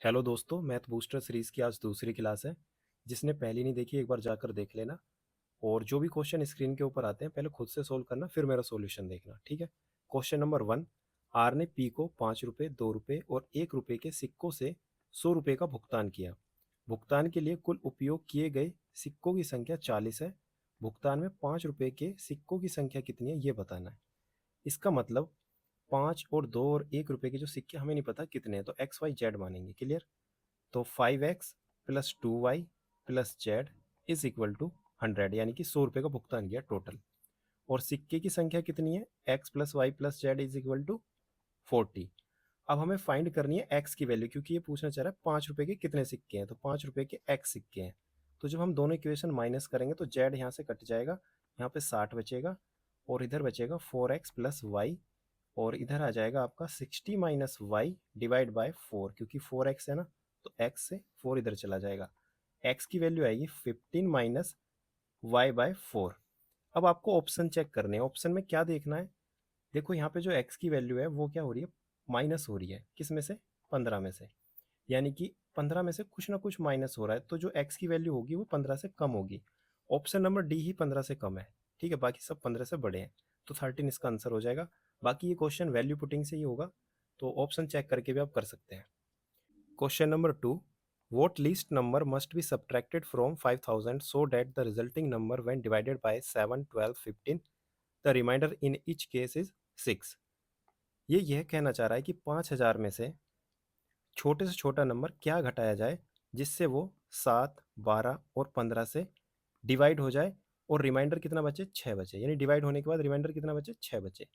Hello दोस्तों, math booster series की आज दूसरी क्लास है। जिसने पहली नहीं देखी एक बार जाकर देख लेना। और जो भी क्वेश्चन स्क्रीन के ऊपर आते हैं पहले खुद से सोल्व करना, फिर मेरा सॉल्यूशन देखना, ठीक है। Question number 1। आर ने पी को 5 रुपये, 2 रुपये और 1 रुपये के सिक्कों से 100 रुपये का भुगतान किया। भुगतान के लिए कुल उपयोग किए गए सिक्कों की संख्या 40 है। भुगतान में 5 रुपये के सिक्कों की संख्या कितनी है ये बताना है। इसका मतलब 5 और 2 और 1 रुपये के जो सिक्के हमें नहीं पता कितने हैं, तो एक्स वाई जेड मानेंगे। क्लियर। तो 5x plus 2y plus Z is equal to 100, यानी कि 100 रुपये का भुगतान किया टोटल। और सिक्के की संख्या कितनी है, x plus Y plus Z is equal to 40। अब हमें फाइंड करनी है x की वैल्यू, क्योंकि ये पूछना चाह रहा है 5 रुपये के कितने सिक्के हैं, तो 5 रुपये के x सिक्के हैं। तो जब हम दोनों इक्वेशन माइनस करेंगे तो जेड यहाँ से कट जाएगा, यहाँ पे 60 बचेगा और इधर बचेगा 4x प्लस वाई। और इधर आ जाएगा आपका 60 माइनस वाई डिवाइड बाय 4, क्योंकि 4x है ना, तो x से 4 इधर चला जाएगा। x की वैल्यू आएगी 15 माइनस वाई बाय 4। अब आपको ऑप्शन चेक करने हैं। ऑप्शन में क्या देखना है, देखो यहाँ पे जो x की वैल्यू है वो क्या हो रही है, माइनस हो रही है। किस में से, 15 में से। यानी कि 15 में से कुछ ना कुछ माइनस हो रहा है, तो जो x की वैल्यू होगी वो 15 से कम होगी। ऑप्शन नंबर डी ही 15 से कम है, ठीक है, बाकी सब 15 से बड़े हैं। तो 13 इसका आंसर हो जाएगा। बाकी ये क्वेश्चन वैल्यू पुटिंग से ही होगा, तो ऑप्शन चेक करके भी आप कर सकते हैं। Question number 2। What least number must be subtracted from 5000 so that the resulting number when divided by 7, 12, 15, the remainder in each case is 6। ये यह कहना चाह रहा है कि 5000 में से छोटे से छोटा नंबर क्या घटाया जाए जिससे वो 7, 12 और 15 से डिवाइड हो जाए और रिमाइंडर कितना बचे, 6 बचे। यानी डिवाइड होने के बाद रिमाइंडर कितना बचे, 6 बचे।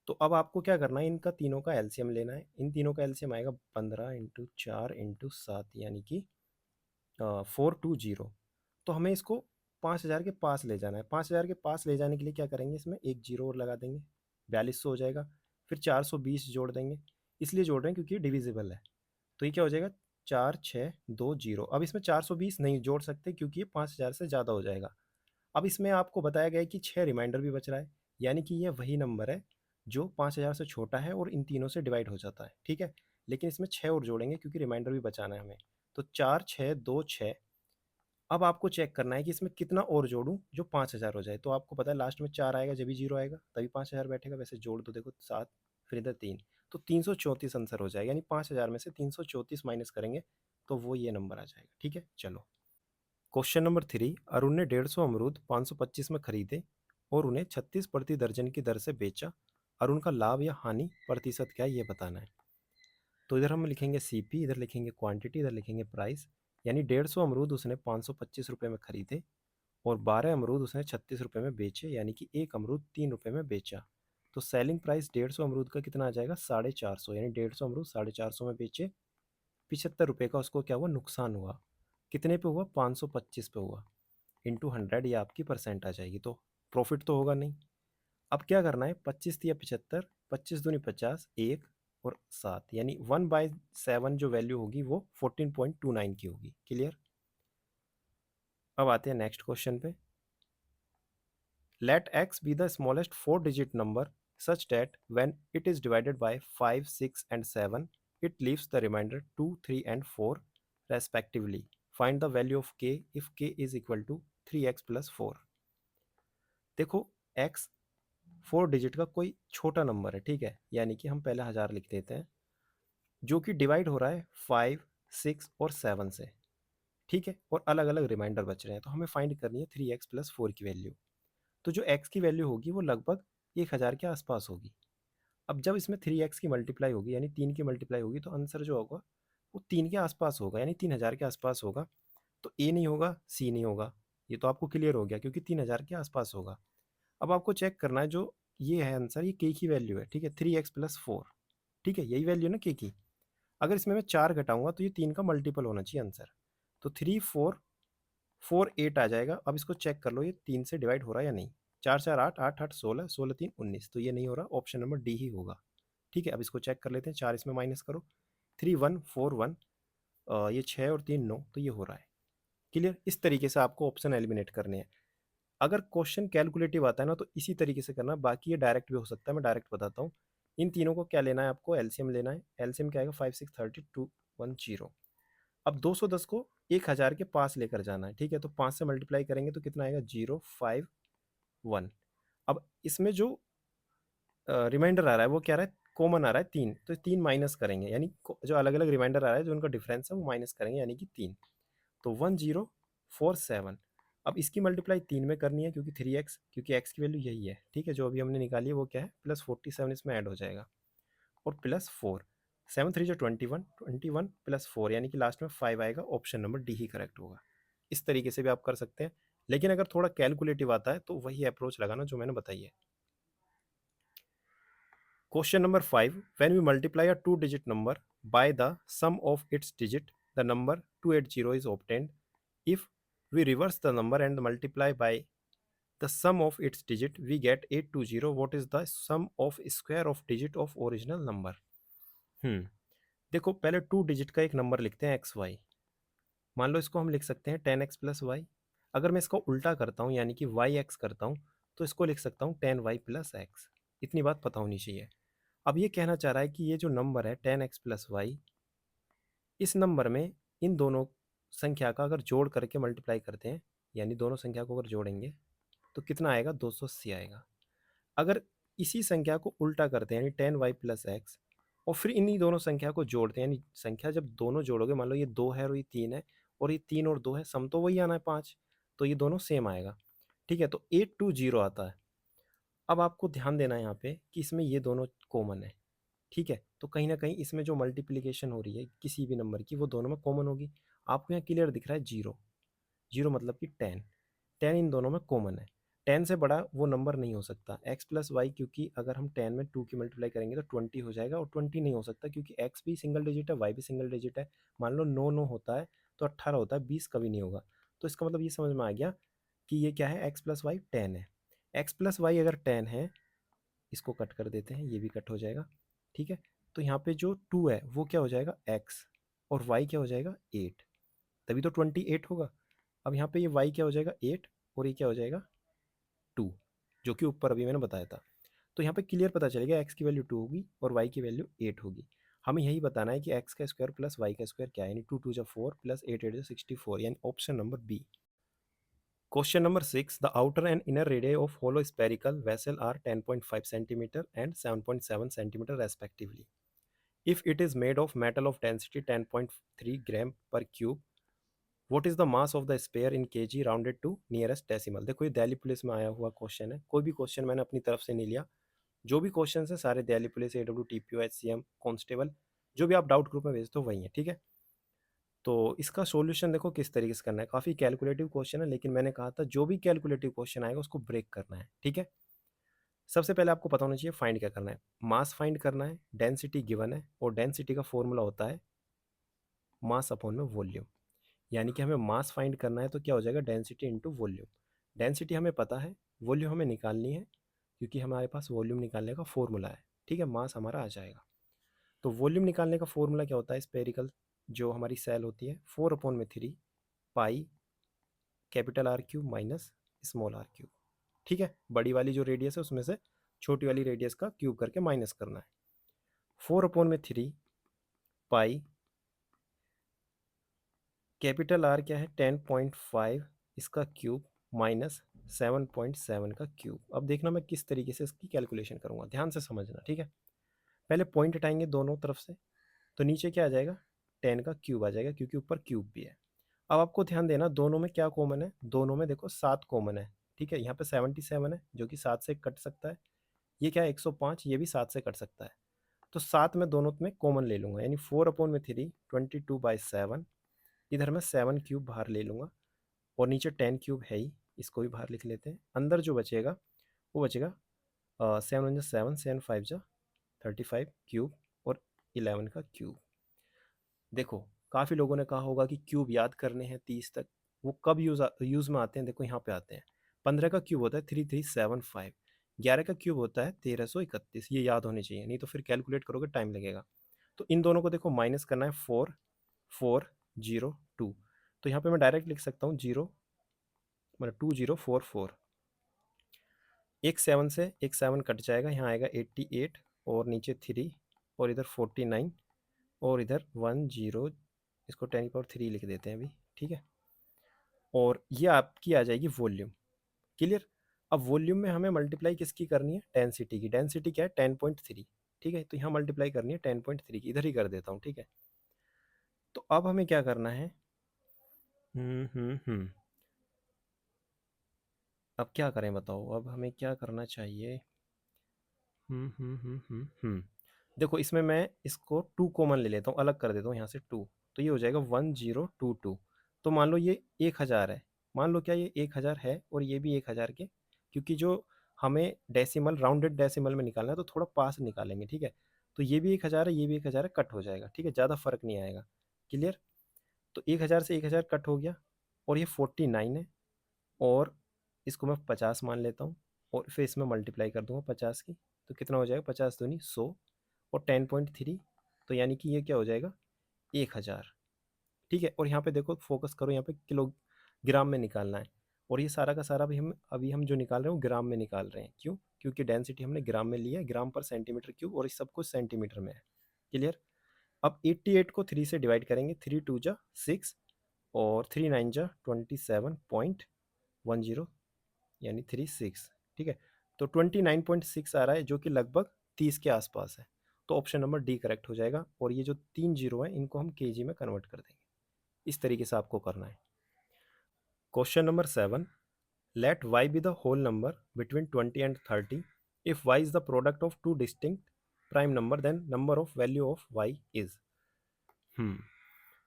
तो अब आपको क्या करना है, इनका तीनों का एलसीएम लेना है। इन तीनों का एलसीएम आएगा 15 इंटू 4 इंटू 7, यानी कि 420। तो हमें इसको 5000 के पास ले जाना है। 5000 के पास ले जाने के लिए क्या करेंगे, इसमें एक जीरो और लगा देंगे, 4200 हो जाएगा। फिर 420 जोड़ देंगे, इसलिए जोड़ रहे हैं क्योंकि ये डिविजिबल है। तो ये क्या हो जाएगा, 4620। अब इसमें 420 नहीं जोड़ सकते क्योंकि ये 5000 से ज़्यादा हो जाएगा। अब इसमें आपको बताया गया है कि 6 रिमाइंडर भी बच रहा है, यानी कि ये वही नंबर है जो 5000 से छोटा है और इन तीनों से डिवाइड हो जाता है, ठीक है। लेकिन इसमें 6 और जोड़ेंगे क्योंकि रिमाइंडर भी बचाना है हमें। तो 4 6 2 6। अब आपको चेक करना है कि इसमें कितना और जोड़ूं जो 5000 हो जाए। तो आपको पता है लास्ट में 4 आएगा, जब भी जीरो आएगा तभी 5000 बैठेगा। वैसे जोड़ दो, देखो 7, फिर इधर 3, तो 334 आंसर हो जाएगा। यानी 5000 में से 334 माइनस करेंगे तो वो ये नंबर आ जाएगा, ठीक है। चलो क्वेश्चन नंबर 3। अरुण ने 150 अमरूद 525 में खरीदे और उन्हें 36 प्रति दर्जन की दर से बेचा। अरुण का लाभ या हानि प्रतिशत क्या है ये बताना है। तो इधर हम लिखेंगे सीपी, इधर लिखेंगे क्वांटिटी, इधर लिखेंगे प्राइस। यानी 150 अमरूद उसने 525 रुपये में खरीदे और 12 अमरूद उसने 36 रुपये में बेचे, यानी कि एक अमरूद 3 रुपये में बेचा। तो सेलिंग प्राइस 150 अमरूद का कितना आ जाएगा, 450। यानी 150 अमरूद 450 में बेचे, 75 रुपये का उसको क्या हुआ, नुकसान हुआ। कितने पे हुआ, 525 पे हुआ। इंटू 100 ये आपकी परसेंट आ जाएगी, तो प्रॉफिट तो होगा नहीं। अब क्या करना है, 25 या 75, 25 दूनी 50, 1 और 7, यानी 1/7 जो वैल्यू होगी वो 14.29 की होगी। क्लियर। अब आते हैं नेक्स्ट क्वेश्चन पे। Let x be the smallest 4 digit number such that when it is divided by 5, 6 and 7 it leaves the remainder 2, 3 and 4 respectively. Find the value of k if k is equal to 3x plus 4। देखो x 4 digit का कोई छोटा number है, ठीक है, यानी कि हम पहले 1000 लिख देते हैं, जो कि डिवाइड हो रहा है 5, 6 और 7 से, ठीक है, और अलग अलग रिमाइंडर बच रहे हैं। तो हमें फाइंड करनी है 3x प्लस 4 की वैल्यू। तो जो x की वैल्यू होगी वो लगभग 1000 के आसपास होगी। अब जब इसमें 3x की मल्टीप्लाई होगी, यानी 3 की मल्टीप्लाई होगी, तो आंसर जो होगा वो 3 के आसपास होगा, यानी 3000 के आसपास होगा। तो ए नहीं होगा, सी नहीं होगा, ये तो आपको क्लियर हो गया क्योंकि 3000 के आसपास होगा। अब आपको चेक करना है, जो ये है आंसर, ये के की वैल्यू है, ठीक है, 3x प्लस 4, ठीक है, यही वैल्यू है ना के की। अगर इसमें मैं 4 घटाऊंगा तो ये 3 का मल्टीपल होना चाहिए आंसर। तो 3, 4, 4, 8 आ जाएगा। अब इसको चेक कर लो ये 3 से डिवाइड हो रहा है या नहीं। 4 4 8, 8 8 16, 16 3 19, तो ये नहीं हो रहा, ऑप्शन नंबर डी ही होगा, ठीक है। अब इसको चेक कर लेते हैं, 4 इसमें माइनस करो, 3 1 4 1, ये 6 और 3 9, तो ये हो रहा है। क्लियर। इस तरीके से आपको ऑप्शन एलिमिनेट करने हैं। अगर क्वेश्चन कैलकुलेटिव आता है ना तो इसी तरीके से करना, बाकी ये डायरेक्ट भी हो सकता है, मैं डायरेक्ट बताता हूँ। इन तीनों को क्या लेना है आपको, एलसीएम लेना है। एलसीएम क्या आएगा, 5 6 32, 10। अब 210 को 1000 के पास लेकर जाना है, ठीक है, तो 5 से मल्टीप्लाई करेंगे तो कितना आएगा, 051। अब इसमें जो रिमाइंडर आ रहा है वो क्या आ रहा है, कॉमन आ रहा है 3, तो 3 माइनस करेंगे, यानी जो अलग अलग रिमाइंडर आ रहा है जो उनका डिफरेंस है वो माइनस करेंगे, यानी कि 3। तो 1047। अब इसकी मल्टीप्लाई 3 में करनी है क्योंकि 3x, क्योंकि x की वैल्यू यही है, ठीक है, जो अभी हमने निकाली है वो क्या है, प्लस 47 इसमें ऐड हो जाएगा और प्लस 4। 7 3 जो 21, 21 प्लस 4 यानी कि लास्ट में 5 आएगा। ऑप्शन नंबर डी ही करेक्ट होगा। इस तरीके से भी आप कर सकते हैं, लेकिन अगर थोड़ा कैलकुलेटिव आता है तो वही अप्रोच लगाना जो मैंने बताई है। Question number 5, when we multiply a 2 digit number by the sum of its digit the number 280 is obtained. If we reverse the number and multiply by the sum of its digit we get 820, what is the sum of square of digit of original number? देखो पहले 2 digit का एक number लिखते हैं x Y. मान लो इसको हम लिख सकते हैं 10x प्लस वाई। अगर मैं इसको उल्टा करता हूँ यानी कि वाई एक्स करता हूँ तो इसको लिख सकता हूँ 10y प्लस एक्स। इतनी बात पता होनी चाहिए। अब ये कहना चाह रहा है कि ये जो नंबर है 10x प्लस वाई, इस नंबर में इन दोनों संख्या का अगर जोड़ करके मल्टीप्लाई करते हैं, यानी दोनों संख्या को अगर जोड़ेंगे तो कितना आएगा, 280 आएगा। अगर इसी संख्या को उल्टा करते हैं यानी 10y प्लस एक्स और फिर इन्हीं दोनों संख्या को जोड़ते हैं, यानी संख्या जब दोनों जोड़ोगे, मान लो ये 2 है और ये 3 है और ये 3 और 2 है, सम तो वही आना है 5, तो ये दोनों सेम आएगा, ठीक है, तो 820 आता है। अब आपको ध्यान देना है यहाँ पे कि इसमें ये दोनों कॉमन है, ठीक है, तो कहीं ना कहीं इसमें जो मल्टीप्लीकेशन हो रही है किसी भी नंबर की वो दोनों में कॉमन होगी। आपको यहाँ क्लियर दिख रहा है जीरो, जीरो मतलब कि 10, 10 इन दोनों में कॉमन है। 10 से बड़ा वो नंबर नहीं हो सकता एक्स प्लस वाई, क्योंकि अगर हम 10 में 2 की मल्टीप्लाई करेंगे तो 20 हो जाएगा और 20 नहीं हो सकता क्योंकि एक्स भी सिंगल डिजिट है, वाई भी सिंगल डिजिट है। मान लो 9 9 होता है तो 18 होता है, 20 कभी नहीं होगा। तो इसका मतलब ये समझ में आ गया कि ये क्या है, एक्स प्लस वाई 10 है। एक्स प्लस वाई अगर 10 है, इसको कट कर देते हैं, ये भी कट हो जाएगा, ठीक है, तो यहाँ पे जो 2 है वो क्या हो जाएगा एक्स और वाई क्या हो जाएगा 8, तभी तो 28 होगा। अब यहाँ पे ये y क्या हो जाएगा 8 और ये क्या हो जाएगा 2, जो कि ऊपर अभी मैंने बताया था। तो यहाँ पे क्लियर पता चलेगा x की वैल्यू 2 होगी और y की वैल्यू 8 होगी। हमें यही बताना है कि x का स्क्वायर प्लस y का स्क्वायर क्या है, यानी 2 2 जा 4 प्लस 8 8 जा 64, यानी option number B. Question number 6, the outer and inner radius of hollow spherical vessel are 10.5 centimetre and 7.7 centimetre respectively. If it is made of metal of density 10.3 gram per cube, what is the mass of the sphere in kg rounded to nearest decimal. देखो ये Delhi police में आया हुआ question है, कोई भी question मैंने अपनी तरफ से नहीं लिया, जो भी क्वेश्चन है सारे Delhi police, AW TPO HCM constable, जो भी आप डाउट ग्रुप में भेजते हो वही है, ठीक है। तो इसका सॉल्यूशन देखो किस तरीके से करना है, काफ़ी कैलकुलेटिव क्वेश्चन है, लेकिन मैंने कहा था जो भी कैलकुलेटिव क्वेश्चन आएगा उसको ब्रेक करना है, ठीक है। सबसे पहले आपको पता होना चाहिए फाइंड क्या करना है, मास फाइंड करना है, डेंसिटी गिवन है और डेंसिटी का फॉर्मूला होता है मास अपॉन में वॉल्यूम। यानी कि हमें मास फाइंड करना है तो क्या हो जाएगा, डेंसिटी इनटू वॉल्यूम। डेंसिटी हमें पता है, वॉल्यूम हमें निकालनी है क्योंकि हमारे पास वॉल्यूम निकालने का फॉर्मूला है, ठीक है, मास हमारा आ जाएगा। तो वॉल्यूम निकालने का फॉर्मूला क्या होता है, स्पेरिकल जो हमारी सेल होती है 4/3 pi capital R cube minus small R cube, ठीक है, बड़ी वाली जो रेडियस है उसमें से छोटी वाली रेडियस का क्यूब करके माइनस करना है। 4/3 पाई कैपिटल आर क्या है 10.5 इसका क्यूब माइनस 7.7 का क्यूब। अब देखना मैं किस तरीके से इसकी कैलकुलेशन करूंगा, ध्यान से समझना, ठीक है। पहले पॉइंट हटाएंगे दोनों तरफ से, तो नीचे क्या आ जाएगा 10 का क्यूब आ जाएगा क्योंकि ऊपर क्यूब भी है। अब आपको ध्यान देना दोनों में क्या कॉमन है, दोनों में देखो 7 कॉमन है, ठीक है, यहाँ पे 77 है जो कि 7 से कट सकता है, ये क्या है 105, ये भी 7 से कट सकता है, तो 7 में दोनों में कॉमन ले लूंगा, यानी 4/3 22/7, इधर मैं 7 क्यूब बाहर ले लूँगा और नीचे 10 क्यूब है ही, इसको भी बाहर लिख लेते हैं। अंदर जो बचेगा वो बचेगा 7 1 7, 7 5 जा 35 क्यूब और 11 का क्यूब। देखो काफ़ी लोगों ने कहा होगा कि क्यूब याद करने हैं 30 तक, वो कब यूज़ में आते हैं, देखो यहाँ पे आते हैं। 15 का क्यूब होता है 3375, 11 का क्यूब होता है 1331, ये याद होने चाहिए, नहीं तो फिर कैलकुलेट करोगे टाइम लगेगा। तो इन दोनों को देखो माइनस करना है 4 4 0 2, तो यहाँ पे मैं डायरेक्ट लिख सकता हूँ 0 मतलब 2044, एक 7 से एक 7 कट जाएगा, यहाँ आएगा 88 और नीचे 3 और इधर 49 और इधर 10, इसको 10 की पावर 3 लिख देते हैं अभी, ठीक है। और ये आपकी आ जाएगी वॉल्यूम। क्लियर। अब वॉल्यूम में हमें मल्टीप्लाई किसकी करनी है, डेंसिटी की। डेंसिटी क्या है, 10.3, ठीक है। तो यहाँ मल्टीप्लाई करनी है 10.3 की, इधर ही कर देता हूँ, ठीक है। तो अब हमें क्या करना है, अब क्या करें बताओ, अब हमें क्या करना चाहिए। देखो इसमें मैं इसको 2 कॉमन ले लेता हूँ, अलग कर देता हूँ यहाँ से 2। तो ये हो जाएगा 1022। तो मान लो ये 1000 है, मान लो क्या ये 1000 है और ये भी 1000 के, क्योंकि जो हमें डेसिमल राउंडेड डेसिमल में निकालना है तो थोड़ा पास निकालेंगे, ठीक है। तो ये भी 1000 है, ये भी 1000 है, कट हो जाएगा, ठीक है, ज़्यादा फर्क नहीं आएगा। क्लियर। तो 1000 से 1000 कट हो गया, और ये 49 है, और इसको मैं 50 मान लेता हूँ, और फिर इसमें मल्टीप्लाई कर दूंगा 50 की। तो कितना हो जाएगा, 50 दूनी 100, और 10.3, तो यानी कि ये क्या हो जाएगा, 1000, ठीक है। और यहाँ पे देखो, फोकस करो, यहाँ पे किलोग्राम में निकालना है, और ये सारा का सारा भी हम अभी जो निकाल रहे हैं वो ग्राम में निकाल रहे हैं। क्यों, क्योंकि डेंसिटी हमने ग्राम में लिया है, ग्राम पर सेंटीमीटर क्यूब, और इस सब कुछ सेंटीमीटर में है। क्लियर। अब 88 को 3 से डिवाइड करेंगे, 3 2 जा 6, और 3 9 जा 27.10, यानी 36, ठीक है। तो 29.6 आ रहा है, जो कि लगभग 30 के आसपास है। तो ऑप्शन नंबर डी करेक्ट हो जाएगा, और ये जो 3 जीरो है इनको हम केजी में कन्वर्ट कर देंगे। इस तरीके से आपको करना है। Question number 7, let y be the whole number between 20 and 30। If y is the product of two distinct prime number, then number of value of y is.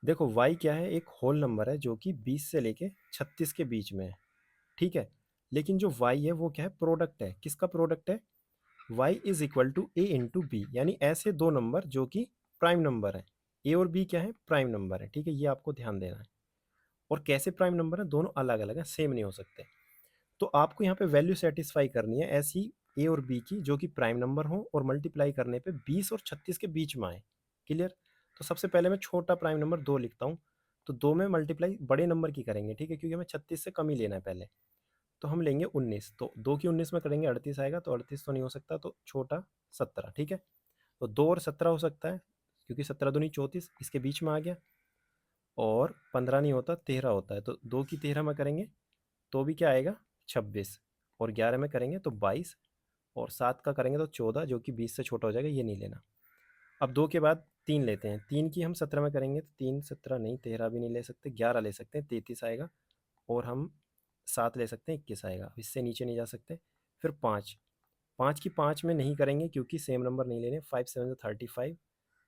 देखो y क्या है, एक होल नंबर है जो कि 20 से लेके 36 के बीच में है, ठीक है। लेकिन जो y है वो क्या है, प्रोडक्ट है। किसका प्रोडक्ट है, y is equal to a into B, यानी ऐसे दो नंबर जो कि प्राइम नंबर है। a और b क्या है, प्राइम नंबर है, ठीक है, ये आपको ध्यान देना है। और कैसे प्राइम नंबर है, दोनों अलग अलग है, सेम नहीं हो सकते। तो आपको यहाँ पे वैल्यू सेटिस्फाई करनी है ऐसी ए और बी की, जो कि प्राइम नंबर हो और मल्टीप्लाई करने पे 20 और 36 के बीच में आए। क्लियर। तो सबसे पहले मैं छोटा प्राइम नंबर 2 लिखता हूँ। तो 2 में मल्टीप्लाई बड़े नंबर की करेंगे, ठीक है, क्योंकि हमें 36 से कम ही लेना है पहले। तो हम लेंगे 19, तो 2 की 19 में करेंगे 38 आएगा, तो 38 तो नहीं हो सकता, तो छोटा 17, ठीक है। तो 2 और 17 हो सकता है, क्योंकि 17 दूनी 34, इसके बीच में आ गया। और 15 नहीं होता, 13 होता है, तो 2 की 13 में करेंगे तो भी क्या आएगा, 26। और 11 में करेंगे तो 22, और 7 का करेंगे तो 14, जो कि 20 से छोटा हो जाएगा, ये नहीं लेना। अब 2 के बाद 3 लेते हैं, 3 की हम 17 में करेंगे तो 3 17 नहीं, 13 भी नहीं ले सकते, 11 ले सकते हैं, 33 आएगा। और हम 7 ले सकते हैं, 21 आएगा, इससे नीचे नहीं जा सकते। फिर 5, 5 की 5 में नहीं करेंगे क्योंकि सेम नंबर नहीं लेने, 5 7 35।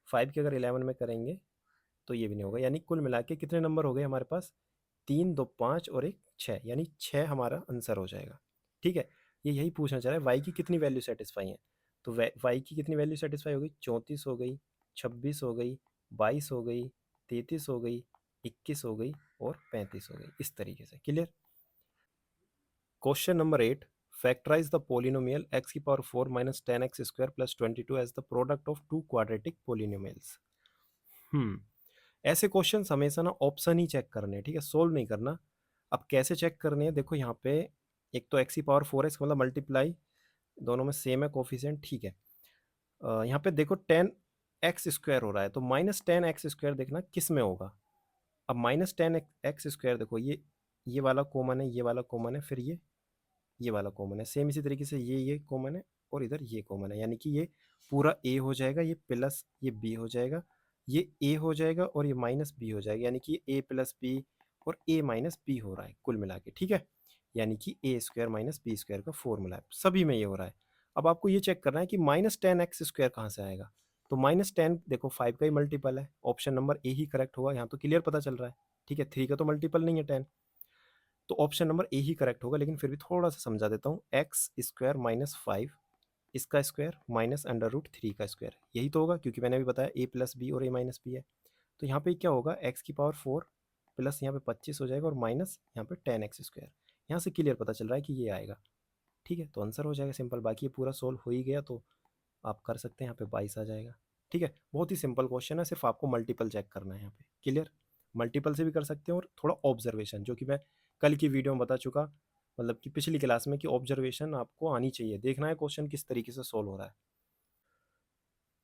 5 की अगर 11 में करेंगे तो ये भी नहीं होगा, यानी कुल मिला के कितने नंबर हो गए हमारे पास, 3 2 5 और एक 6, यानी 6 हमारा आंसर हो जाएगा, ठीक है। ये यही पूछना चाह रहा है, वाई की कितनी वैल्यू सेटिस्फाई है। तो वाई की कितनी वैल्यू सेटिस्फाई हो गई, 34 हो गई, 26 हो गई, 22 हो गई, 33 हो गई, 21 हो गई, और 35 हो गई, इस तरीके से। Clear. Question number 8, factorise the polynomial x की power 4 minus 10x square plus 22 as the product of two quadratic polynomials. ऐसे क्वेश्चंस हमेशा ना ऑप्शन ही चेक करने हैं, ठीक है, सोल्व नहीं करना। अब कैसे चेक करने हैं, देखो यहाँ पे एक तो x की पावर 4 है, इसका मतलब मल्टीप्लाई दोनों में सेम है कोफिशिएंट, ठीक है। यहाँ पे देखो 10x स्क्वायर हो रहा है, तो माइनस 10x स्क्वायर देखना किस में होगा। अब माइनस 10x स्क्वायर देखो, ये वाला कॉमन है, ये वाला कॉमन है, फिर ये वाला कॉमन है, सेम इसी तरीके से ये कॉमन है, और इधर ये कॉमन है, यानी कि ये पूरा a हो जाएगा, ये प्लस ये b हो जाएगा, ये a हो जाएगा, और ये माइनस b हो जाएगा, यानी कि a प्लस b और a माइनस b हो रहा है कुल मिला के, ठीक है। यानी कि a square minus B square का फॉर्मूला है, सभी में ये हो रहा है। अब आपको ये चेक करना है कि माइनस 10x स्क्वायर कहाँ से आएगा। तो -10 देखो 5 का ही मल्टीपल है, option number A he correct होगा, यहाँ तो क्लियर पता चल रहा है, ठीक है। 3 का तो मल्टीपल नहीं है 10, तो option number A he correct होगा। लेकिन फिर भी थोड़ा सा समझा देता हूँ, एक्स स्क्वायर माइनस 5, इसका स्क्वायर माइनस अंडर रूट 3 का स्क्वायर, यही तो होगा, क्योंकि मैंने भी बताया a प्लस बी और a माइनस बी है। तो यहाँ पे क्या होगा, x की पावर 4 प्लस यहाँ पे 25 हो जाएगा, और माइनस यहाँ पे 10x स्क्वायर। यहाँ से क्लियर पता चल रहा है कि ये आएगा, ठीक है। तो आंसर हो जाएगा सिंपल, बाकी ये पूरा सोल्व हो ही गया, तो आप कर सकते हैं, यहाँ पे 22 आ जाएगा, ठीक है। बहुत ही सिंपल क्वेश्चन है, सिर्फ आपको मल्टीपल चेक करना है यहाँ पे। क्लियर। मल्टीपल से भी कर सकते हैं, और थोड़ा ऑब्जर्वेशन, जो कि मैं कल की वीडियो में बता चुका, मतलब कि पिछली क्लास में, कि ऑब्जर्वेशन आपको आनी चाहिए, देखना है क्वेश्चन किस तरीके से सोल्व हो रहा है।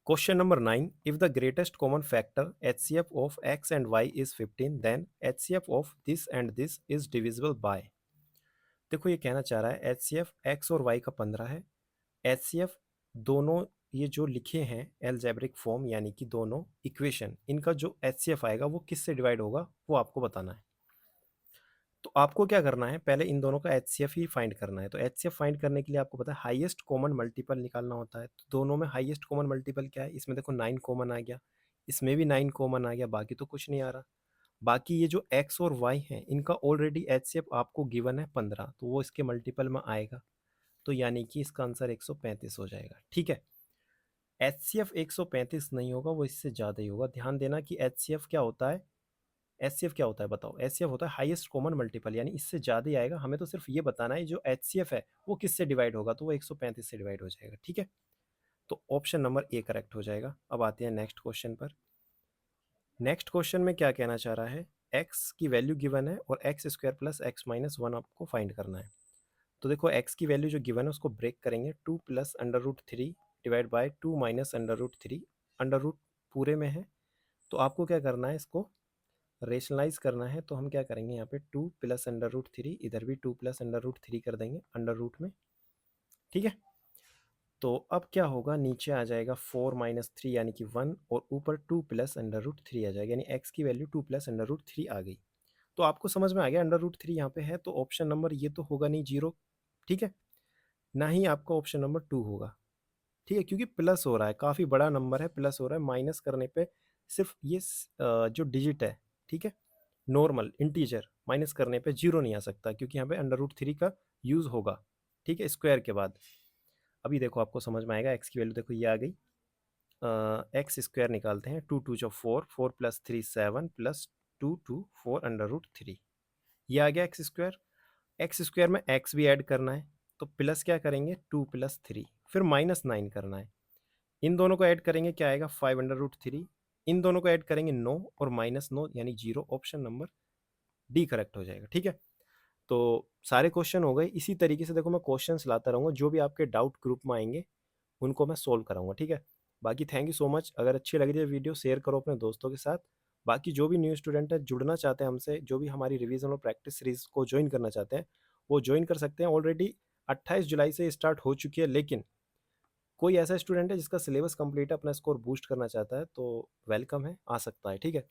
Question number 9, if the greatest common factor HCF of x and y is 15, then HCF of this and this is divisible by. देखो ये कहना चाह रहा है HCF x और y का 15 है। HCF दोनों ये जो लिखे हैं एल्जेब्रिक फॉर्म यानी कि दोनों इक्वेशन, इनका जो HCF आएगा वो किससे डिवाइड होगा वो आपको बताना है। तो आपको क्या करना है, पहले इन दोनों का HCF ही फाइंड करना है। तो HCF फाइंड करने के लिए आपको पता है हाईएस्ट कॉमन मल्टीपल निकालना होता है। तो दोनों में हाईएस्ट कॉमन मल्टीपल क्या है, इसमें देखो 9 कॉमन आ गया, इसमें भी 9 कॉमन आ गया, बाकी तो कुछ नहीं आ रहा। बाकी ये जो x और y हैं इनका ऑलरेडी HCF आपको गिवन है 15, तो वो इसके मल्टीपल में आएगा। तो यानी कि इसका आंसर 135 हो जाएगा। ठीक है, HCF 135 नहीं होगा, वो इससे ज़्यादा ही होगा। ध्यान देना कि HCF क्या होता है, HCF क्या होता है बताओ। HCF होता है हाईएस्ट कॉमन मल्टीपल, यानी इससे ज़्यादा ही आएगा। हमें तो सिर्फ ये बताना है जो HCF है वो किससे डिवाइड होगा, तो वो 135 से डिवाइड हो जाएगा। ठीक है, तो ऑप्शन नंबर ए करेक्ट हो जाएगा। अब आते हैं नेक्स्ट क्वेश्चन पर। नेक्स्ट क्वेश्चन में क्या कहना चाह रहा है, x की वैल्यू गिवन है और x square plus x minus one आपको फाइंड करना है। तो देखो x की वैल्यू जो गिवन है उसको ब्रेक करेंगे, 2 plus under root three divide by 2 minus under root three. Under root पूरे में है, तो आपको क्या करना है, इसको रेशनलाइज करना है। तो हम क्या करेंगे, यहाँ पे 2 प्लस अंडर रूट थ्री, इधर भी 2 प्लस अंडर रूट थ्री कर देंगे अंडर रूट में। ठीक है, तो अब क्या होगा, नीचे आ जाएगा 4 माइनस थ्री यानी कि 1, और ऊपर 2 प्लस अंडर रूट थ्री आ जाएगा, यानी x की value 2 plus under root three आ गई। तो आपको समझ में आ गया अंडर रूट थ्री यहाँ पे है, तो ऑप्शन नंबर ये तो होगा नहीं 0। ठीक है, ना ही आपका ऑप्शन नंबर 2 होगा। ठीक है, क्योंकि प्लस हो रहा है, काफ़ी बड़ा नंबर है, प्लस हो रहा है, माइनस करने पे सिर्फ ये जो डिजिट है, ठीक है, नॉर्मल इंटीजर, माइनस करने पे 0 नहीं आ सकता, क्योंकि यहाँ पे अंडर रूट थ्री का यूज़ होगा। ठीक है, स्क्वायर के बाद। अभी देखो आपको समझ में आएगा, एक्स की वैल्यू देखो ये आ गई, एक्स स्क्वायर निकालते हैं, 2 2 जो 4, 4 plus three 7 plus 2 2 4 under root three, ये आ गया एक्स स्क्वायर। एक्स स्क्वायर में एक्स भी ऐड करना है, तो प्लस क्या करेंगे, 2 प्लस थ्री, फिर माइनस 9 करना है। इन दोनों को ऐड करेंगे क्या आएगा, 5 अंडर रूट थ्री। इन दोनों को ऐड करेंगे 9 और माइनस 9 यानी 0। ऑप्शन नंबर डी करेक्ट हो जाएगा। ठीक है, तो सारे क्वेश्चन हो गए। इसी तरीके से देखो मैं क्वेश्चंस लाता रहूँगा, जो भी आपके डाउट ग्रुप में आएंगे उनको मैं सोल्व कराऊंगा। ठीक है, बाकी थैंक यू सो मच। अगर अच्छी लग रही है वीडियो, शेयर करो अपने दोस्तों के साथ। बाकी जो भी न्यू स्टूडेंट है जुड़ना चाहते हैं हमसे, जो भी हमारी रिवीजन और प्रैक्टिस सीरीज को ज्वाइन करना चाहते हैं, वो ज्वाइन कर सकते हैं। ऑलरेडी 28 जुलाई से स्टार्ट हो चुकी है, लेकिन कोई ऐसा स्टूडेंट है जिसका सिलेबस कंप्लीट है, अपना स्कोर बूस्ट करना चाहता है, तो वेलकम है, आ सकता है। ठीक है।